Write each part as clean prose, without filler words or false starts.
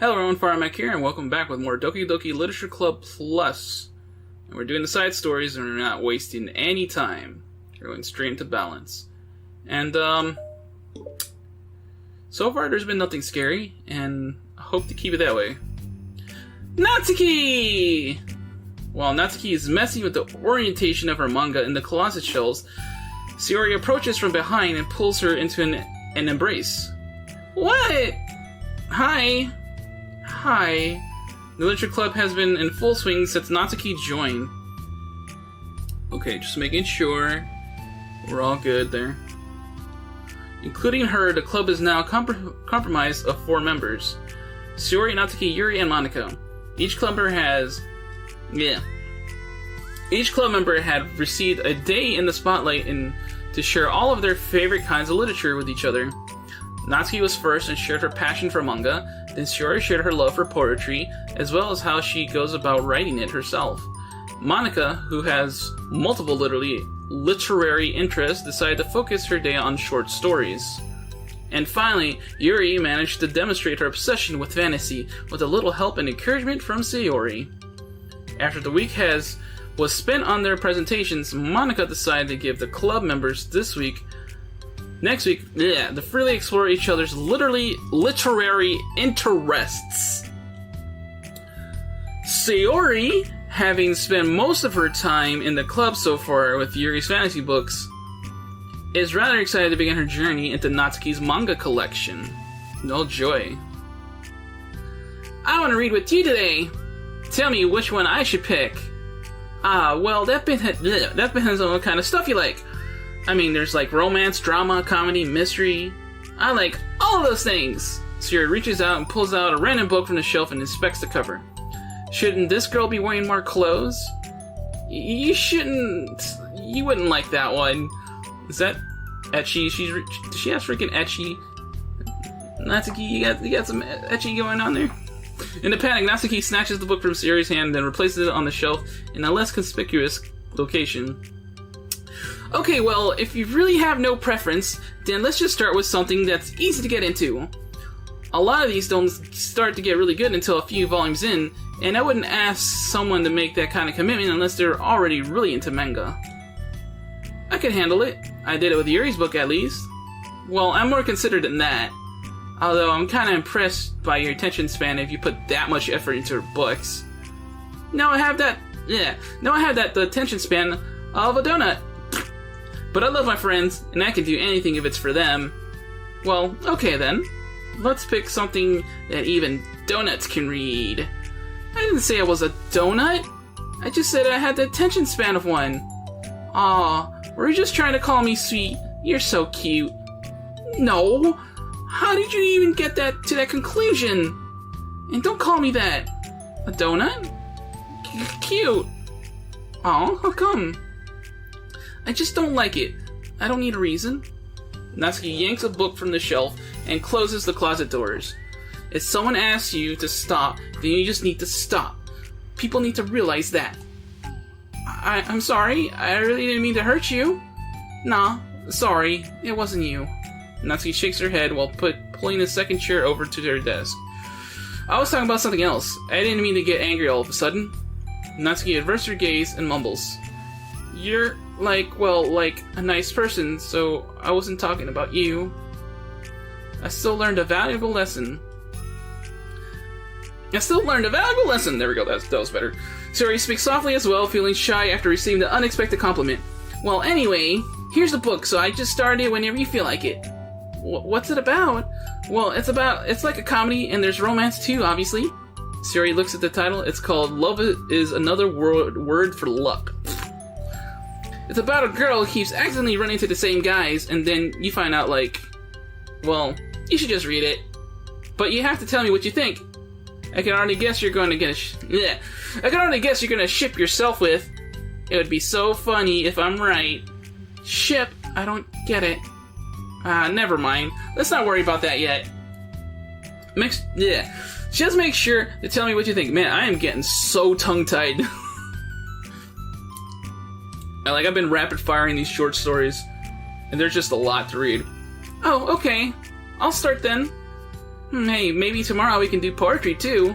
Hello everyone, Firemac here, and welcome back with more Doki Doki Literature Club Plus. And we're doing the side stories, and we're not wasting any time. We're going straight into balance. And, so far there's been nothing scary, and I hope to keep it that way. Natsuki! While Natsuki is messing with the orientation of her manga in the closet shelves, Sayori approaches from behind and pulls her into an embrace. What? Hi. Hi. The Literature Club has been in full swing since Natsuki joined. Okay, just making sure we're all good there. Including her, the club is now comprised of 4 members. Sayori, Natsuki, Yuri, and Monica. Each club member had received a day in the spotlight to share all of their favorite kinds of literature with each other. Natsuki was first and shared her passion for manga. Then Sayori shared her love for poetry, as well as how she goes about writing it herself. Monica, who has multiple literary interests, decided to focus her day on short stories. And finally, Yuri managed to demonstrate her obsession with fantasy with a little help and encouragement from Sayori. After the week was spent on their presentations, Monica decided to give the club members next week, to freely explore each other's literary interests. Sayori, having spent most of her time in the club so far with Yuri's fantasy books, is rather excited to begin her journey into Natsuki's manga collection. No joy. I want to read with you today. Tell me which one I should pick. Well, that depends on what kind of stuff you like. I mean, there's like romance, drama, comedy, mystery. I like all those things. Sayori reaches out and pulls out a random book from the shelf and inspects the cover. Shouldn't this girl be wearing more clothes? You shouldn't. You wouldn't like that one. Is that ecchi? Does she have freaking ecchi? Natsuki, you got some ecchi going on there? In a panic, Natsuki snatches the book from Sayori's hand and then replaces it on the shelf in a less conspicuous location. Okay, well, if you really have no preference, then let's just start with something that's easy to get into. A lot of these don't start to get really good until a few volumes in, and I wouldn't ask someone to make that kind of commitment unless they're already really into manga. I can handle it. I did it with Yuri's book, at least. Well, I'm more considerate than that. Although I'm kind of impressed by your attention span if you put that much effort into her books. Now I have the attention span of a donut. But I love my friends, and I can do anything if it's for them. Well, okay then. Let's pick something that even donuts can read. I didn't say I was a donut. I just said I had the attention span of one. Aw, were you just trying to call me sweet? You're so cute. No. How did you even get to that conclusion? And don't call me that. A donut? Cute. Aw, how come? I just don't like it. I don't need a reason. Natsuki yanks a book from the shelf and closes the closet doors. If someone asks you to stop, then you just need to stop. People need to realize that. I'm sorry. I really didn't mean to hurt you. Nah, sorry. It wasn't you. Natsuki shakes her head while pulling the second chair over to her desk. I was talking about something else. I didn't mean to get angry all of a sudden. Natsuki averts her gaze and mumbles. You're like a nice person, so I wasn't talking about you. I still learned a valuable lesson. There we go, that was better. Sayori speaks softly as well, feeling shy after receiving the unexpected compliment. Well, anyway, here's the book, so I just started it whenever you feel like it. What's it about? Well, it's like a comedy, and there's romance too, obviously. Sayori looks at the title. It's called Love is Another Word for Luck. It's about a girl who keeps accidentally running into the same guys, and then you find out, well, you should just read it. But you have to tell me what you think. I can already guess you're going to ship yourself with. It would be so funny if I'm right. Ship? I don't get it. Never mind. Let's not worry about that yet. Just make sure to tell me what you think. Man, I am getting so tongue-tied. I've been rapid firing these short stories, and there's just a lot to read. Oh, okay. I'll start then. Hey, maybe tomorrow we can do poetry too.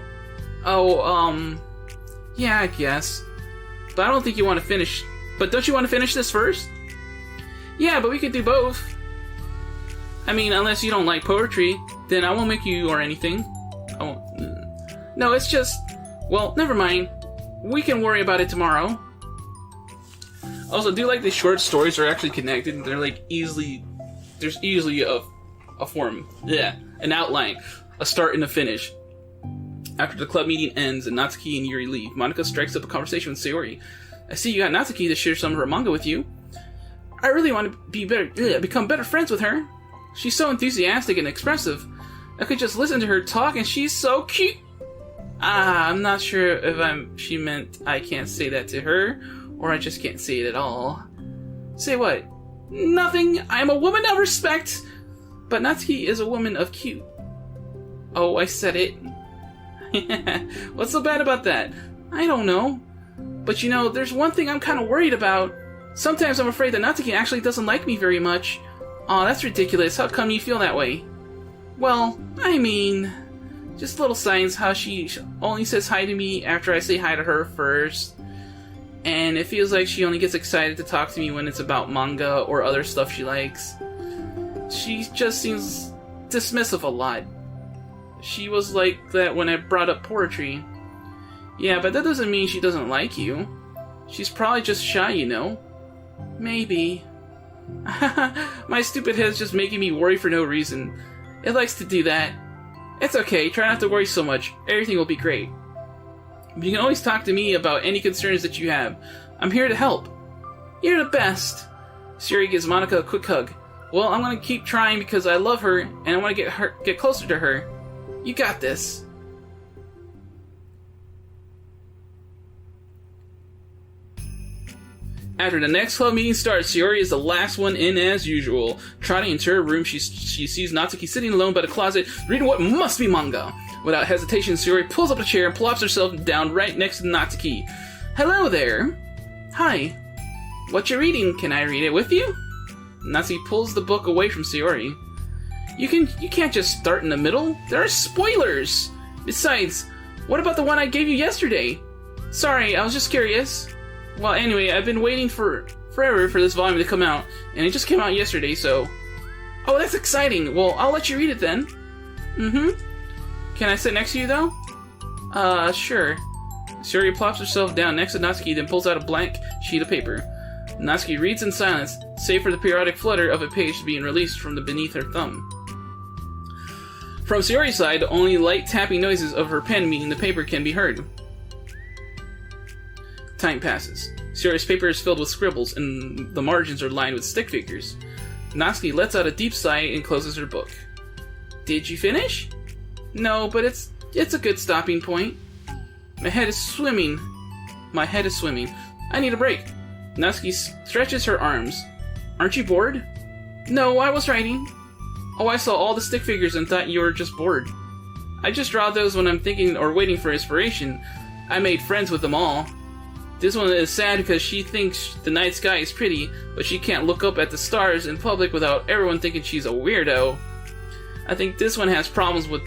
Oh, yeah, I guess. But I don't think you want to finish. But don't you want to finish this first? Yeah, but we could do both. I mean, unless you don't like poetry, then I won't make you or anything. I won't. No, it's just... Well, never mind. We can worry about it tomorrow. Also, do you like the short stories are actually connected? They're like easily... There's easily a form. Yeah, an outline. A start and a finish. After the club meeting ends and Natsuki and Yuri leave, Monica strikes up a conversation with Sayori. I see you got Natsuki to share some of her manga with you. I really want to become better friends with her. She's so enthusiastic and expressive. I could just listen to her talk and she's so cute. I'm not sure if she meant I can't say that to her, or I just can't say it at all. Say what? Nothing. I'm a woman of respect. But Natsuki is a woman of cute. Oh, I said it. What's so bad about that? I don't know. But you know, there's one thing I'm kind of worried about. Sometimes I'm afraid that Natsuki actually doesn't like me very much. Aw, that's ridiculous. How come you feel that way? Well, I mean... Just little signs how she only says hi to me after I say hi to her first. And it feels like she only gets excited to talk to me when it's about manga or other stuff she likes. She just seems dismissive a lot. She was like that when I brought up poetry. Yeah, but that doesn't mean she doesn't like you. She's probably just shy, you know? Maybe. My stupid head's just making me worry for no reason. It likes to do that. It's okay, try not to worry so much. Everything will be great. But you can always talk to me about any concerns that you have. I'm here to help. You're the best. Sayori gives Monica a quick hug. Well, I'm gonna keep trying because I love her and I want to get closer to her. You got this. After the next club meeting starts, Sayori is the last one in as usual. Trotting into her room, she sees Natsuki sitting alone by the closet, reading what must be manga. Without hesitation, Sayori pulls up a chair and plops herself down right next to Natsuki. Hello there. Hi. What you reading? Can I read it with you? Natsuki pulls the book away from Sayori. You can't just start in the middle. There are spoilers. Besides, what about the one I gave you yesterday? Sorry, I was just curious. Well, anyway, I've been waiting forever for this volume to come out, and it just came out yesterday, so... Oh, that's exciting! Well, I'll let you read it then. Can I sit next to you, though? Sure. Sayori plops herself down next to Natsuki, then pulls out a blank sheet of paper. Natsuki reads in silence, save for the periodic flutter of a page being released from beneath her thumb. From Sayori's side, only light tapping noises of her pen meeting the paper can be heard. Time passes. Sayori's paper is filled with scribbles, and the margins are lined with stick figures. Natsuki lets out a deep sigh and closes her book. Did you finish? No, but it's a good stopping point. My head is swimming. I need a break. Natsuki stretches her arms. Aren't you bored? No, I was writing. Oh, I saw all the stick figures and thought you were just bored. I just draw those when I'm thinking or waiting for inspiration. I made friends with them all. This one is sad because she thinks the night sky is pretty, but she can't look up at the stars in public without everyone thinking she's a weirdo. I think this one has problems with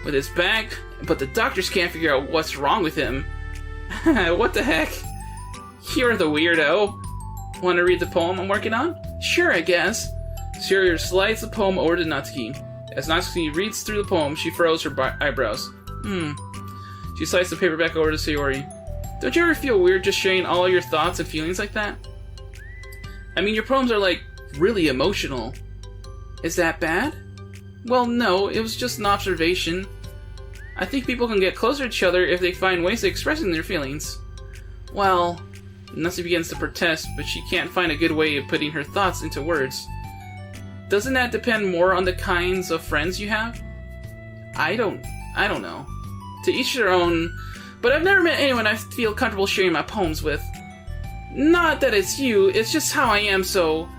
his back, but the doctors can't figure out what's wrong with him. What the heck? You're the weirdo. Want to read the poem I'm working on? Sure, I guess. Sayori slides the poem over to Natsuki. As Natsuki reads through the poem, she furrows her eyebrows. She slides the paper back over to Sayori. Don't you ever feel weird just sharing all your thoughts and feelings like that? I mean, your poems are, like, really emotional. Is that bad? Well, no, it was just an observation. I think people can get closer to each other if they find ways of expressing their feelings. Well, Natsuki begins to protest, but she can't find a good way of putting her thoughts into words. Doesn't that depend more on the kinds of friends you have? I don't know. To each their own... But I've never met anyone I feel comfortable sharing my poems with. Not that it's you, it's just how I am, so...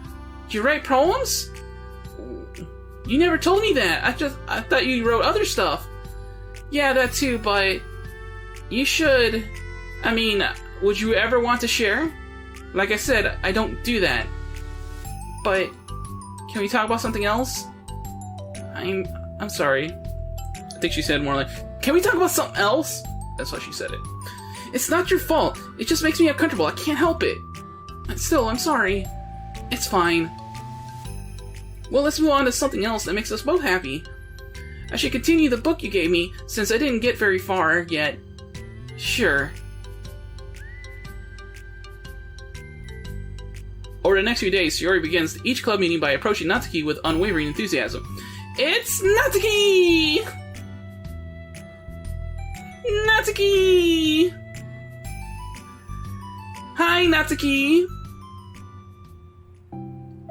Do you write poems? You never told me that. I thought you wrote other stuff. Yeah, that too, but... You should... I mean, would you ever want to share? Like I said, I don't do that. But... Can we talk about something else? I'm sorry. think she said more like, "Can we talk about something else?" That's why she said it. "It's not your fault. It just makes me uncomfortable. I can't help it. Still, I'm sorry. It's fine. Well, let's move on to something else that makes us both happy. I should continue the book you gave me, since I didn't get very far yet." "Sure." Over the next few days, Shiori begins each club meeting by approaching Natsuki with unwavering enthusiasm. "It's Natsuki! Natsuki! Hi, Natsuki!"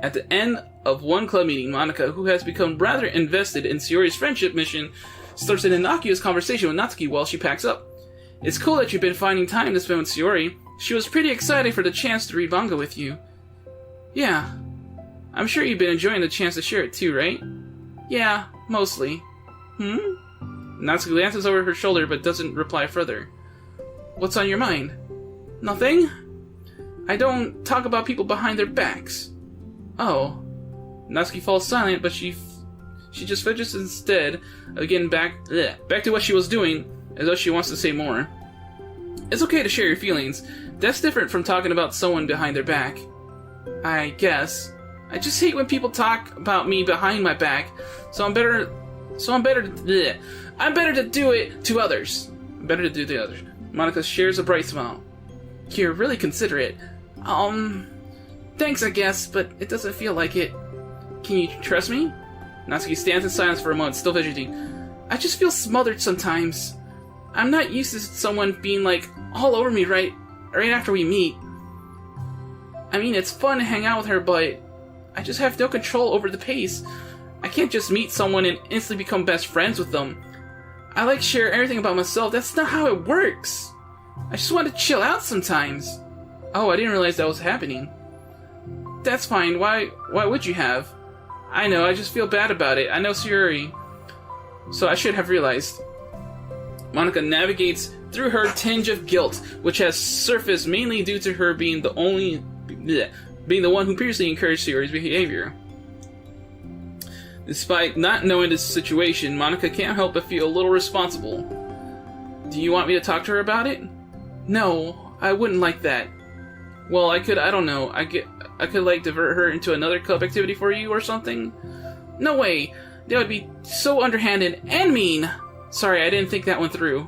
At the end of one club meeting, Monica, who has become rather invested in Shiori's friendship mission, starts an innocuous conversation with Natsuki while she packs up. "It's cool that you've been finding time to spend with Shiori. She was pretty excited for the chance to read manga with you." "Yeah. I'm sure you've been enjoying the chance to share it too, right?" "Yeah, mostly." Natsuki glances over her shoulder but doesn't reply further. "What's on your mind?" "Nothing. I don't talk about people behind their backs." "Oh." Natsuki falls silent, but she just fidgets instead, again back to what she was doing, as though she wants to say more. "It's okay to share your feelings. That's different from talking about someone behind their back." "I guess. I just hate when people talk about me behind my back, so I'm better to do it to others. Monica shares a bright smile. "You're really considerate. Thanks, I guess, but it doesn't feel like it. Can you trust me?" Natsuki stands in silence for a moment, still fidgeting. "I just feel smothered sometimes. I'm not used to someone being, like, all over me right after we meet. I mean, it's fun to hang out with her, but I just have no control over the pace. I can't just meet someone and instantly become best friends with them. I like to share everything about myself. That's not how it works. I just want to chill out sometimes." "Oh, I didn't realize that was happening." "That's fine. Why would you have?" "I know, I just feel bad about it. I know Shiori, so I should have realized." Monica navigates through her tinge of guilt, which has surfaced mainly due to her being the one who previously encouraged Shiori's behavior. Despite not knowing this situation, Monica can't help but feel a little responsible. "Do you want me to talk to her about it?" "No, I wouldn't like that." "Well, I could like divert her into another club activity for you or something." "No way. That would be so underhanded and mean." "Sorry, I didn't think that one through.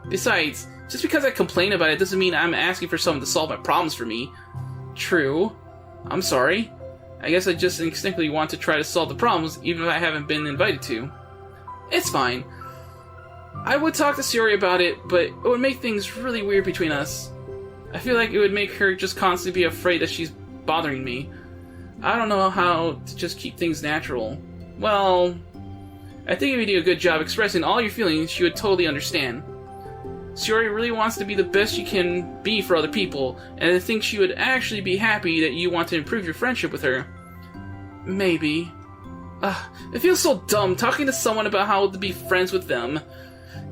Besides, just because I complain about it doesn't mean I'm asking for someone to solve my problems for me." "True. I'm sorry. I guess I just instinctively want to try to solve the problems, even if I haven't been invited to." "It's fine. I would talk to Shiori about it, but it would make things really weird between us. I feel like it would make her just constantly be afraid that she's bothering me. I don't know how to just keep things natural." "Well, I think if you do a good job expressing all your feelings, she would totally understand. Shiori really wants to be the best she can be for other people, and I think she would actually be happy that you want to improve your friendship with her." "Maybe. It feels so dumb talking to someone about how to be friends with them.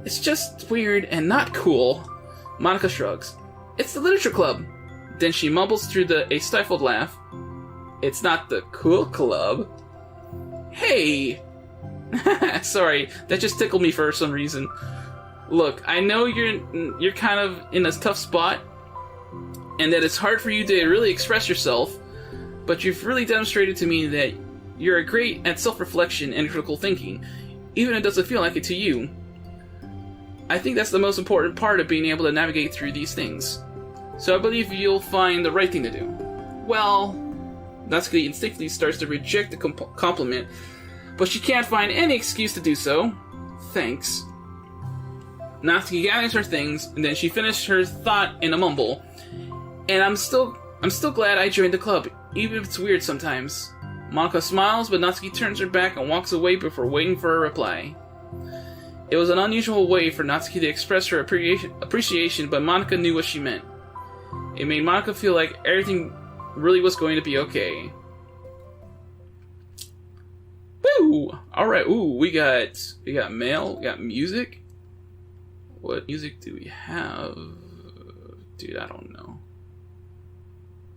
It's just weird and not cool." Monica shrugs. "It's the literature club." Then she mumbles through a stifled laugh. "It's not the cool club." "Hey!" Sorry, that just tickled me for some reason. "Look, I know you're kind of in a tough spot, and that it's hard for you to really express yourself, but you've really demonstrated to me that you're great at self-reflection and critical thinking, even if it doesn't feel like it to you. I think that's the most important part of being able to navigate through these things. So I believe you'll find the right thing to do." "Well," Natsuki instinctively starts to reject the compliment, but she can't find any excuse to do so. "Thanks." Natsuki gathers her things, and then she finished her thought in a mumble. "And I'm still glad I joined the club, even if it's weird sometimes." Monica smiles, but Natsuki turns her back and walks away before waiting for a reply. It was an unusual way for Natsuki to express her appreciation, but Monica knew what she meant. It made Monica feel like everything really was going to be okay. Woo! Alright, we got mail, we got music. What music do we have? Dude, I don't know.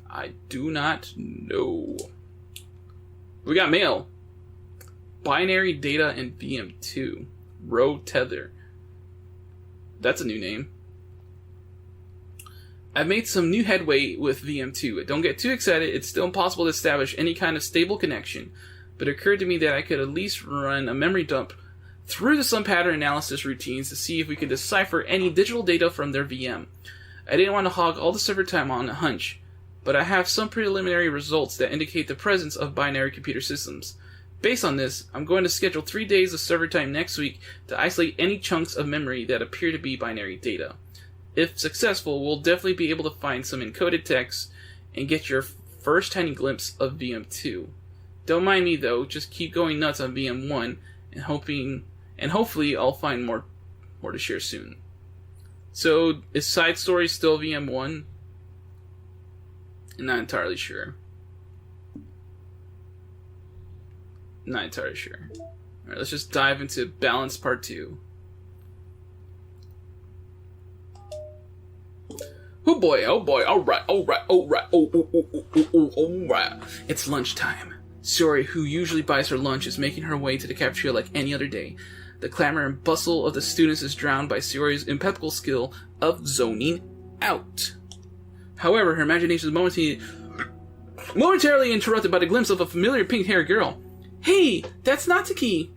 I do not know. We got mail. Binary data and VM2. Row Tether. That's a new name. I've made some new headway with VM2. Don't get too excited, it's still impossible to establish any kind of stable connection, but it occurred to me that I could at least run a memory dump through some pattern analysis routines to see if we could decipher any digital data from their VM. I didn't want to hog all the server time on a hunch, but I have some preliminary results that indicate the presence of binary computer systems. Based on this, I'm going to schedule 3 days of server time next week to isolate any chunks of memory that appear to be binary data. If successful, we'll definitely be able to find some encoded text and get your first tiny glimpse of VM2. Don't mind me though, just keep going nuts on VM1 and hopefully I'll find more to share soon. So, is Side Story still VM1? I'm not entirely sure. Not entirely sure. Alright, let's just dive into Balance Part 2. Oh boy, alright. It's lunchtime. Suri, who usually buys her lunch, is making her way to the cafeteria like any other day. The clamor and bustle of the students is drowned by Suri's impeccable skill of zoning out. However, her imagination is momentarily interrupted by the glimpse of a familiar pink-haired girl. Hey, that's Natsuki!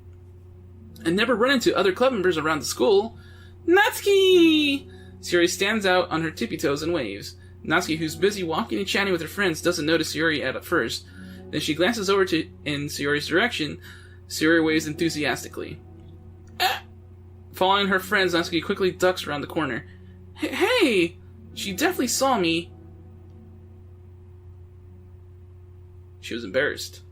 I never run into other club members around the school. Natsuki! Suri stands out on her tippy toes and waves. Natsuki, who's busy walking and chatting with her friends, doesn't notice Suri at first. Then she glances over in Suri's direction. Suri waves enthusiastically. Ah! Following her friends, Natsuki quickly ducks around the corner. Hey! She definitely saw me. She was embarrassed.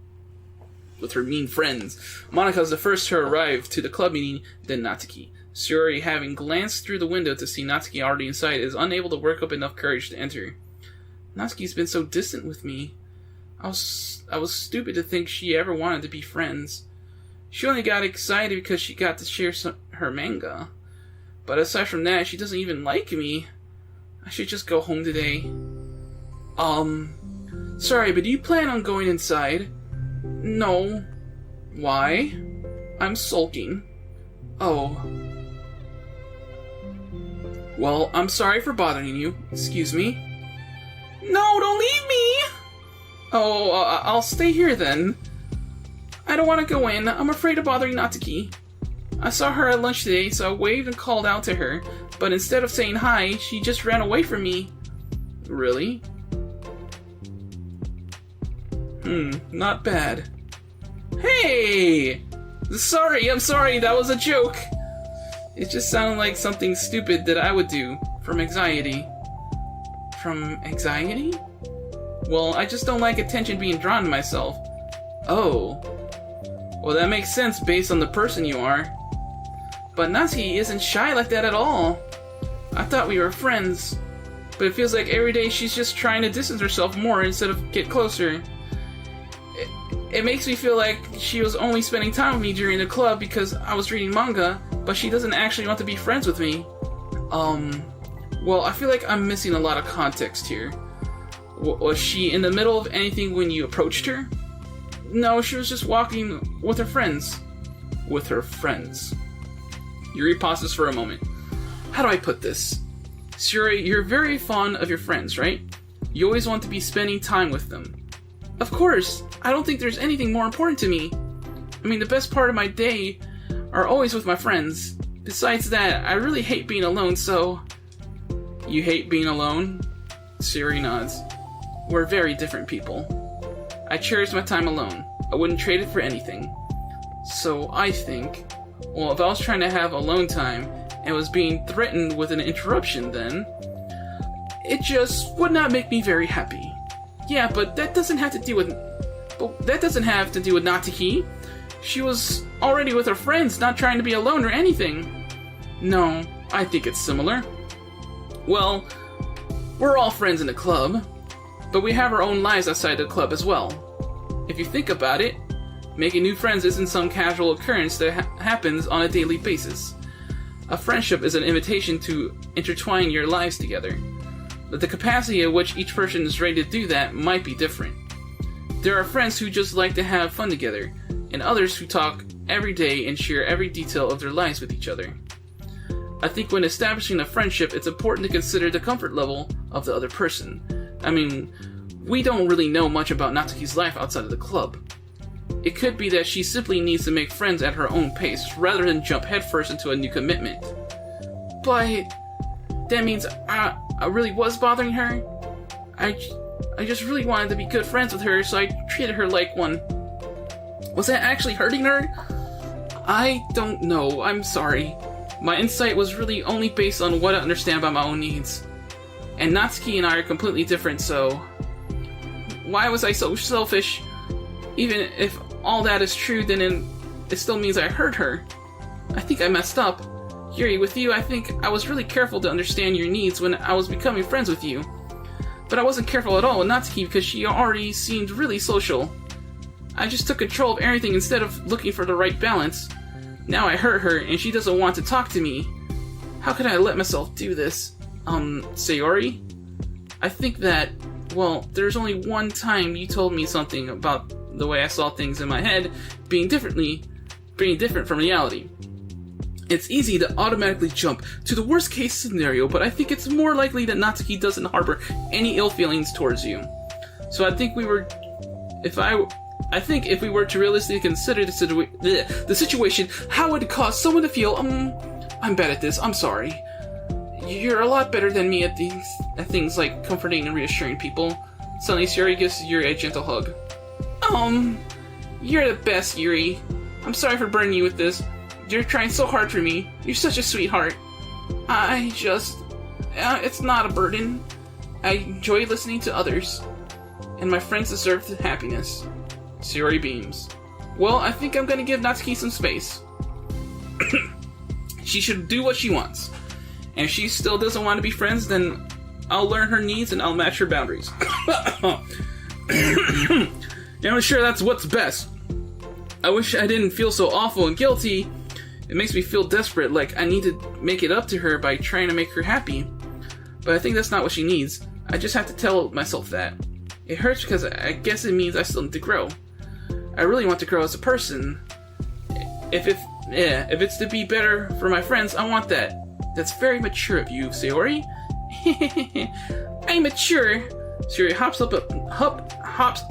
With her mean friends. Monika's the first to arrive to the club meeting, then Natsuki. Suri, having glanced through the window to see Natsuki already inside, is unable to work up enough courage to enter. Natsuki's been so distant with me. I was stupid to think she ever wanted to be friends. She only got excited because she got to share her manga. But aside from that, she doesn't even like me. I should just go home today. Sorry, but do you plan on going inside? No. Why? I'm sulking. Oh. Well, I'm sorry for bothering you. Excuse me. No, don't leave me! Oh, I'll stay here then. I don't want to go in. I'm afraid of bothering Natsuki. I saw her at lunch today, so I waved and called out to her, but instead of saying hi, she just ran away from me. Really? Not bad. Hey! I'm sorry, that was a joke. It just sounded like something stupid that I would do, from anxiety. From anxiety? Well, I just don't like attention being drawn to myself. Oh. Well, that makes sense based on the person you are. But Natsuki isn't shy like that at all. I thought we were friends. But it feels like every day she's just trying to distance herself more instead of get closer. It makes me feel like she was only spending time with me during the club because I was reading manga, but she doesn't actually want to be friends with me. Well, I feel like I'm missing a lot of context here. Was she in the middle of anything when you approached her? No, she was just walking with her friends. With her friends. Yuri pauses for a moment. How do I put this? Suri, you're very fond of your friends, right? You always want to be spending time with them. Of course! I don't think there's anything more important to me. I mean, the best part of my day are always with my friends. Besides that, I really hate being alone, so... You hate being alone? Suri nods. We're very different people. I cherish my time alone. I wouldn't trade it for anything. So I think... Well, if I was trying to have alone time and was being threatened with an interruption, then... It just would not make me very happy. Yeah, but that doesn't have to do with... But that doesn't have to do with Natsuki. She was already with her friends, not trying to be alone or anything. No, I think it's similar. Well, we're all friends in the club, but we have our own lives outside the club as well. If you think about it, making new friends isn't some casual occurrence that happens on a daily basis. A friendship is an invitation to intertwine your lives together. But the capacity at which each person is ready to do that might be different. There are friends who just like to have fun together, and others who talk every day and share every detail of their lives with each other. I think when establishing a friendship, it's important to consider the comfort level of the other person. I mean, we don't really know much about Natsuki's life outside of the club. It could be that she simply needs to make friends at her own pace, rather than jump headfirst into a new commitment. But that means I really was bothering her? I just really wanted to be good friends with her, so I treated her like one. Was that actually hurting her? I don't know, I'm sorry. My insight was really only based on what I understand about my own needs. And Natsuki and I are completely different, so... Why was I so selfish? Even if all that is true, then it still means I hurt her. I think I messed up. Yuri, with you, I think I was really careful to understand your needs when I was becoming friends with you. But I wasn't careful at all with Natsuki because she already seemed really social. I just took control of everything instead of looking for the right balance. Now I hurt her and she doesn't want to talk to me. How could I let myself do this? Sayori? I think that, well, there's only one time you told me something about the way I saw things in my head being different from reality. It's easy to automatically jump to the worst case scenario, but I think it's more likely that Natsuki doesn't harbor any ill feelings towards you. So I think if we were to realistically consider the situation, how would it cause someone to feel, I'm bad at this, I'm sorry. You're a lot better than me at things like comforting and reassuring people. Suddenly, Sayori gives Yuri a gentle hug. You're the best, Yuri. I'm sorry for burdening you with this. You're trying so hard for me. You're such a sweetheart. It's not a burden. I enjoy listening to others. And my friends deserve the happiness. Sayori beams. Well, I think I'm gonna give Natsuki some space. She should do what she wants. And if she still doesn't want to be friends, then I'll learn her needs and I'll match her boundaries. And I'm sure that's what's best. I wish I didn't feel so awful and guilty. It makes me feel desperate, like I need to make it up to her by trying to make her happy. But I think that's not what she needs. I just have to tell myself that. It hurts because I guess it means I still need to grow. I really want to grow as a person. If it's to be better for my friends, I want that. That's very mature of you, Sayori. I'm mature. Sayori hops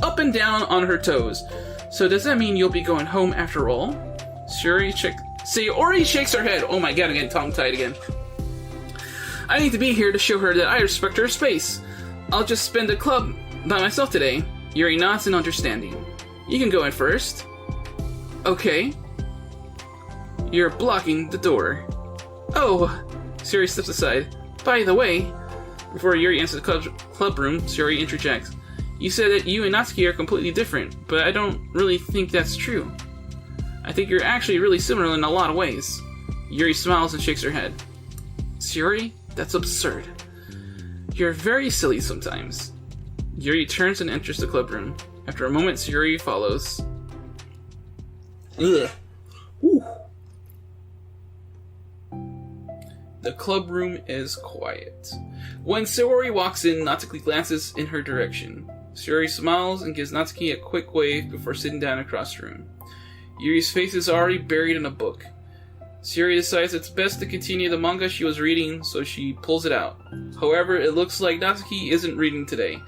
up and down on her toes. So does that mean you'll be going home after all? Sayori shakes her head. Oh my god, I'm getting tongue-tied again. I need to be here to show her that I respect her space. I'll just spend the club by myself today. Yuri nods in understanding. You can go in first. Okay. You're blocking the door. Oh! Sayori steps aside. By the way, before Yuri enters the club room, Sayori interjects. You said that you and Natsuki are completely different, but I don't really think that's true. I think you're actually really similar in a lot of ways. Yuri smiles and shakes her head. Sayori, that's absurd. You're very silly sometimes. Yuri turns and enters the club room. After a moment, Sayori follows. Ugh. Ooh. The club room is quiet. When Sayori walks in, Natsuki glances in her direction. Sayori smiles and gives Natsuki a quick wave before sitting down across the room. Yuri's face is already buried in a book. Sayori decides it's best to continue the manga she was reading, so she pulls it out. However, it looks like Natsuki isn't reading today.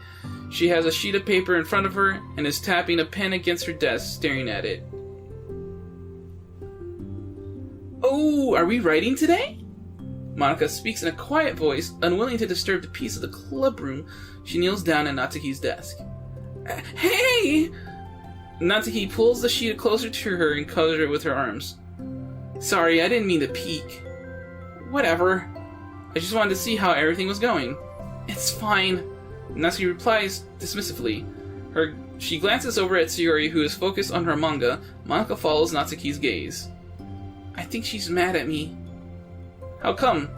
She has a sheet of paper in front of her and is tapping a pen against her desk, staring at it. Oh, are we writing today? Monika speaks in a quiet voice, unwilling to disturb the peace of the club room. She kneels down at Natsuki's desk. Hey! Natsuki pulls the sheet closer to her and covers it with her arms. Sorry, I didn't mean to peek. Whatever. I just wanted to see how everything was going. It's fine. Natsuki replies dismissively. She glances over at Sayori, who is focused on her manga. Monika follows Natsuki's gaze. I think she's mad at me. How come?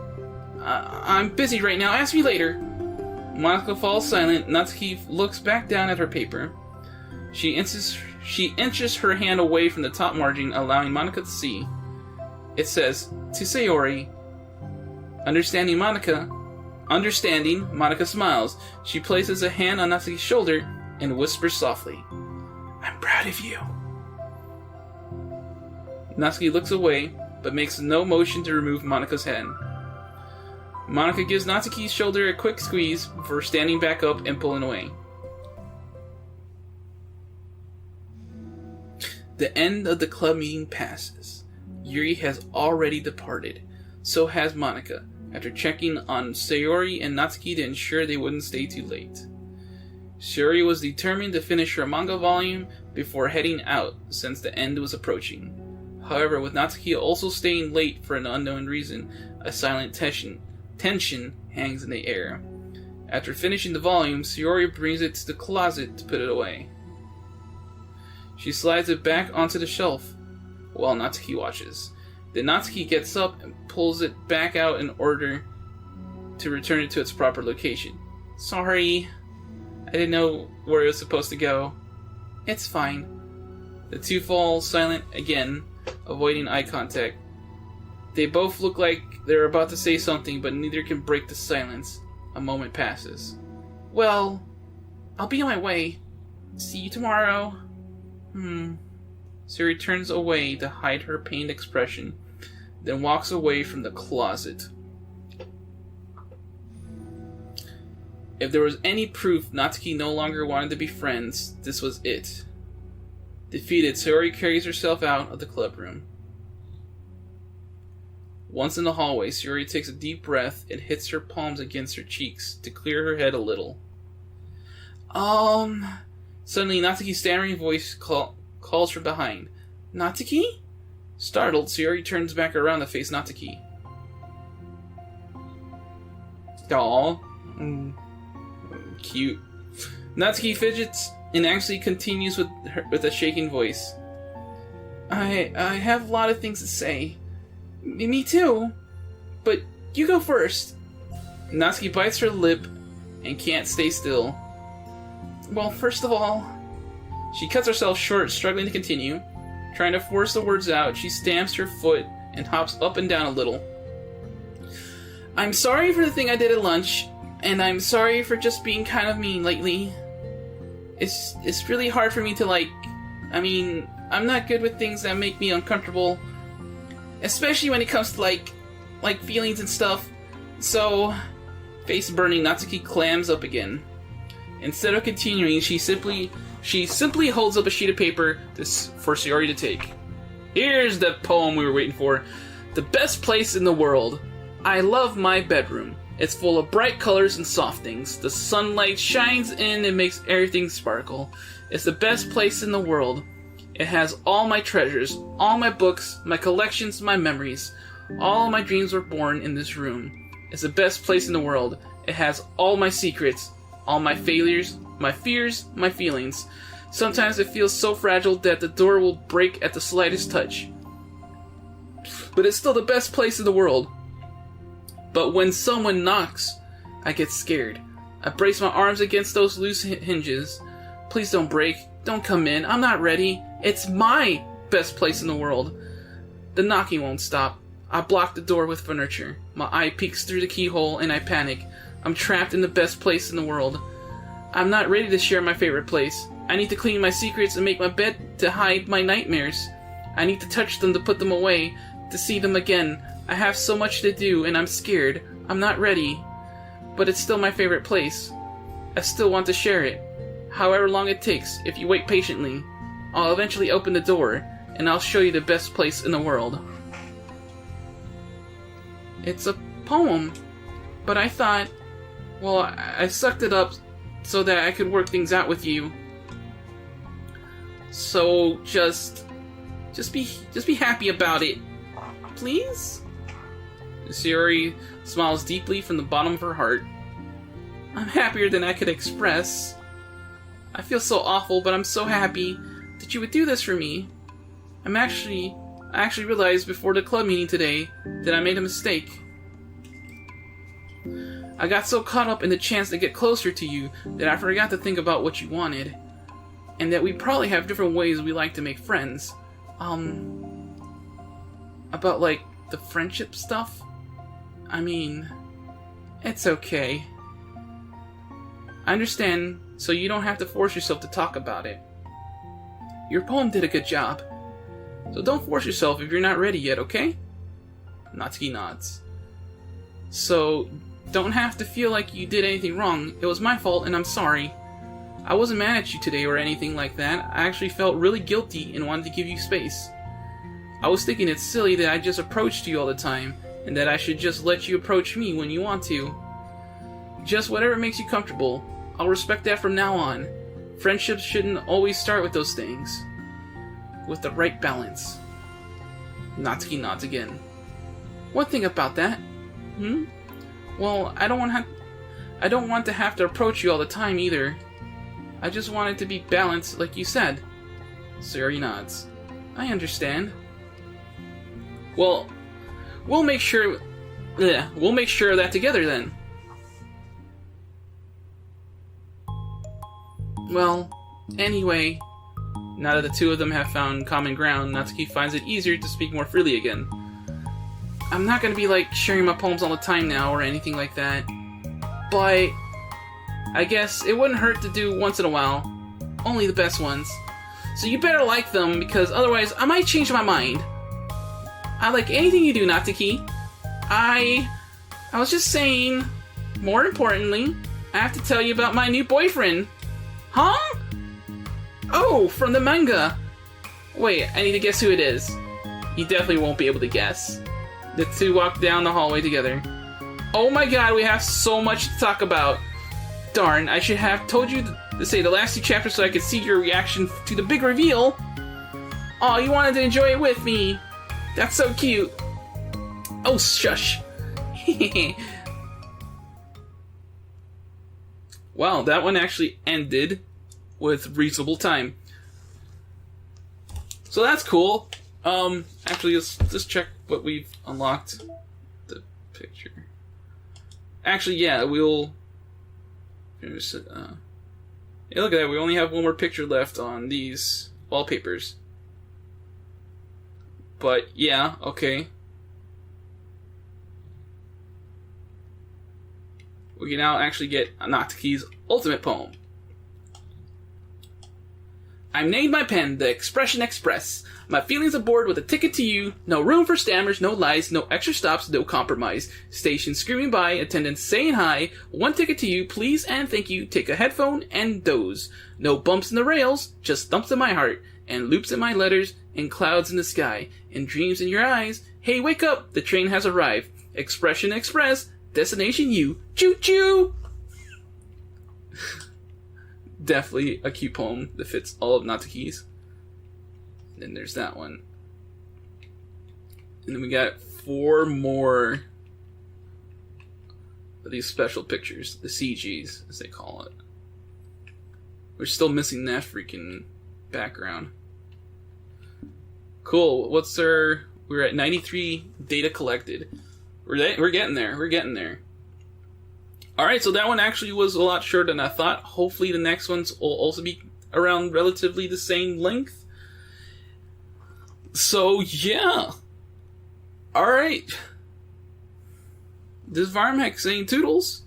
I'm busy right now. Ask me later. Monika falls silent. Natsuki looks back down at her paper. She inches her hand away from the top margin, allowing Monika to see. It says, to Sayori. Understanding, Monika smiles. She places a hand on Natsuki's shoulder and whispers softly, I'm proud of you. Natsuki looks away, but makes no motion to remove Monika's hand. Monika gives Natsuki's shoulder a quick squeeze before standing back up and pulling away. The end of the club meeting passes. Yuri has already departed. So has Monika, after checking on Sayori and Natsuki to ensure they wouldn't stay too late. Sayori was determined to finish her manga volume before heading out, since the end was approaching. However, with Natsuki also staying late for an unknown reason, a silent tension hangs in the air. After finishing the volume, Sayori brings it to the closet to put it away. She slides it back onto the shelf, while Natsuki watches. Then Natsuki gets up and pulls it back out in order to return it to its proper location. Sorry, I didn't know where it was supposed to go. It's fine. The two fall silent again, avoiding eye contact. They both look like they're about to say something, but neither can break the silence. A moment passes. Well, I'll be on my way. See you tomorrow. Sayori turns away to hide her pained expression, then walks away from the closet. If there was any proof Natsuki no longer wanted to be friends, this was it. Defeated, Sayori carries herself out of the club room. Once in the hallway, Sayori takes a deep breath and hits her palms against her cheeks to clear her head a little. Suddenly, Natsuki's stammering voice calls from behind. Natsuki? Startled, Sayori turns back around to face Natsuki. Aww. Cute. Natsuki fidgets and actually continues with a shaking voice. I have a lot of things to say. Me too. But you go first. Natsuki bites her lip and can't stay still. Well, first of all, she cuts herself short, struggling to continue. Trying to force the words out, she stamps her foot and hops up and down a little. I'm sorry for the thing I did at lunch, and I'm sorry for just being kind of mean lately. It's really hard for me to I'm not good with things that make me uncomfortable, especially when it comes to like feelings and stuff. So, face burning, Natsuki clams up again. Instead of continuing, she simply holds up a sheet of paper for Sayori to take. Here's the poem we were waiting for. The best place in the world. I love my bedroom. It's full of bright colors and soft things. The sunlight shines in and makes everything sparkle. It's the best place in the world. It has all my treasures, all my books, my collections, my memories. All my dreams were born in this room. It's the best place in the world. It has all my secrets, all my failures, my fears, my feelings. Sometimes it feels so fragile that the door will break at the slightest touch. But it's still the best place in the world. But when someone knocks, I get scared. I brace my arms against those loose hinges. Please don't break. Don't come in. I'm not ready. It's my best place in the world. The knocking won't stop. I block the door with furniture. My eye peeks through the keyhole and I panic. I'm trapped in the best place in the world. I'm not ready to share my favorite place. I need to clean my secrets and make my bed to hide my nightmares. I need to touch them to put them away, to see them again. I have so much to do and I'm scared. I'm not ready. But it's still my favorite place. I still want to share it. However long it takes, if you wait patiently, I'll eventually open the door and I'll show you the best place in the world. It's a poem, but I thought, well, I sucked it up so that I could work things out with you. So just be happy about it, please? Sayori smiles deeply from the bottom of her heart. I'm happier than I could express. I feel so awful, but I'm so happy that you would do this for me. I actually realized before the club meeting today that I made a mistake. I got so caught up in the chance to get closer to you that I forgot to think about what you wanted. And that we probably have different ways we like to make friends. About like the friendship stuff? I mean, it's okay. I understand, so you don't have to force yourself to talk about it. Your poem did a good job. So don't force yourself if you're not ready yet, okay? Natsuki nods. So, don't have to feel like you did anything wrong. It was my fault and I'm sorry. I wasn't mad at you today or anything like that. I actually felt really guilty and wanted to give you space. I was thinking it's silly that I just approached you all the time, and that I should just let you approach me when you want to. Just whatever makes you comfortable. I'll respect that from now on. Friendships shouldn't always start with those things. With the right balance. Natsuki nods again. One thing about that. Well, I don't want to have to approach you all the time either. I just want it to be balanced, like you said. Sayori nods. I understand. Well, we'll make sure of that together then. Well, anyway, now that the two of them have found common ground, Natsuki finds it easier to speak more freely again. I'm not gonna be like sharing my poems all the time now or anything like that, but I guess it wouldn't hurt to do once in a while. Only the best ones. So you better like them, because otherwise I might change my mind. I like anything you do, Natsuki. I was just saying, more importantly, I have to tell you about my new boyfriend. Huh? Oh, from the manga. Wait, I need to guess who it is. You definitely won't be able to guess. The two walk down the hallway together. Oh my god, we have so much to talk about. Darn, I should have told you to say the last two chapters so I could see your reaction to the big reveal. Oh, you wanted to enjoy it with me. That's so cute. Oh, shush. Wow, that one actually ended with reasonable time. So that's cool. Actually, let's check what we've unlocked. The picture. Actually, yeah, we'll... Yeah, look at that. We only have one more picture left on these wallpapers. But, yeah, okay. We can now actually get Natsuki's ultimate poem. I'm named my pen, the Expression Express. My feelings aboard with a ticket to you. No room for stammers, no lies, no extra stops, no compromise. Station screaming by, attendants saying hi. One ticket to you, please and thank you. Take a headphone and doze. No bumps in the rails, just thumps in my heart. And loops in my letters, and clouds in the sky. And dreams in your eyes. Hey, wake up, the train has arrived. Expression Express, destination you. Choo-choo! Definitely a cute poem that fits all of Natsuki's. Then there's that one. And then we got 4 more of these special pictures. The CGs, as they call it. We're still missing that freaking background. Cool. What's our... We're at 93 data collected. We're getting there. We're getting there. Alright, so that one actually was a lot shorter than I thought. Hopefully the next ones will also be around relatively the same length. So, yeah. Alright. This is Firemac saying toodles.